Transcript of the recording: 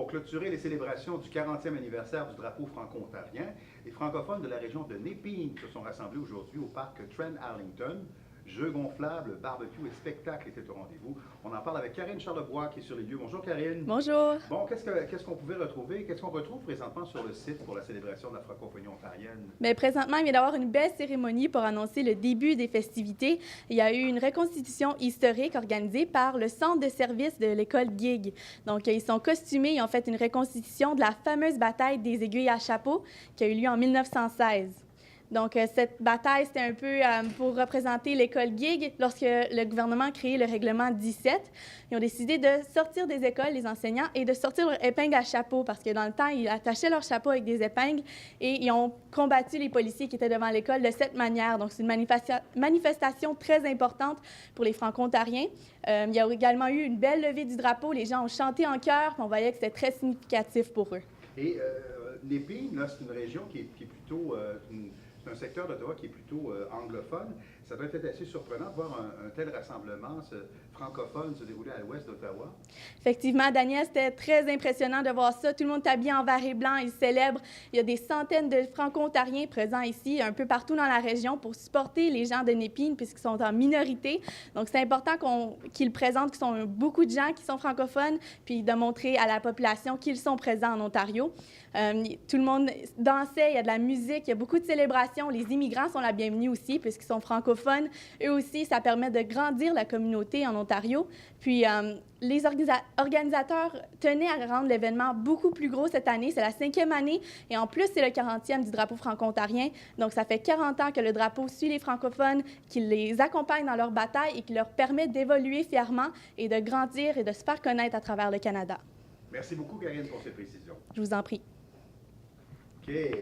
Pour clôturer les célébrations du 40e anniversaire du drapeau franco-ontarien, les francophones de la région de Népine se sont rassemblés aujourd'hui au parc Trent-Arlington. Jeux gonflables, barbecue et spectacle étaient au rendez-vous. On en parle avec Karine Charlebois qui est sur les lieux. Bonjour Karine. Bonjour. Bon, qu'est-ce qu'on pouvait retrouver? Qu'est-ce qu'on retrouve présentement sur le site pour la célébration de la francophonie ontarienne? Bien, présentement, il vient d'avoir une belle cérémonie pour annoncer le début des festivités. Il y a eu une reconstitution historique organisée par le centre de service de l'école Gig. Donc, ils sont costumés, ils ont fait une reconstitution de la fameuse bataille des aiguilles à chapeau qui a eu lieu en 1916. Donc, cette bataille, c'était un peu pour représenter l'école Gig. Lorsque le gouvernement a créé le règlement 17, ils ont décidé de sortir des écoles, les enseignants, et de sortir leur épingle à chapeau, parce que dans le temps, ils attachaient leur chapeau avec des épingles et ils ont combattu les policiers qui étaient devant l'école de cette manière. Donc, c'est une manifestation très importante pour les Franco-Ontariens. Il y a également eu une belle levée du drapeau. Les gens ont chanté en chœur, on voyait que c'était très significatif pour eux. Et Népine, là, c'est une région qui est plutôt... c'est un secteur d'Ottawa qui est plutôt anglophone. Ça doit être assez surprenant de voir un tel rassemblement francophone se dérouler à l'ouest d'Ottawa. Effectivement, Daniel, c'était très impressionnant de voir ça. Tout le monde est habillé en vert et blanc, ils célèbrent. Il y a des centaines de Franco-Ontariens présents ici, un peu partout dans la région, pour supporter les gens de Népine, puisqu'ils sont en minorité. Donc, c'est important qu'ils présentent qu'ils sont beaucoup de gens qui sont francophones, puis de montrer à la population qu'ils sont présents en Ontario. Tout le monde dansait, il y a de la musique, il y a beaucoup de célébrations. Les immigrants sont la bienvenue aussi, puisqu'ils sont francophones. Eux aussi, ça permet de grandir la communauté en Ontario. Puis, les organisateurs tenaient à rendre l'événement beaucoup plus gros cette année. C'est la 5e année et en plus, c'est le 40e du drapeau franco-ontarien. Donc, ça fait 40 ans que le drapeau suit les francophones, qu'il les accompagne dans leur bataille et qui leur permet d'évoluer fièrement et de grandir et de se faire connaître à travers le Canada. Merci beaucoup, Karine, pour ces précisions. Je vous en prie. OK.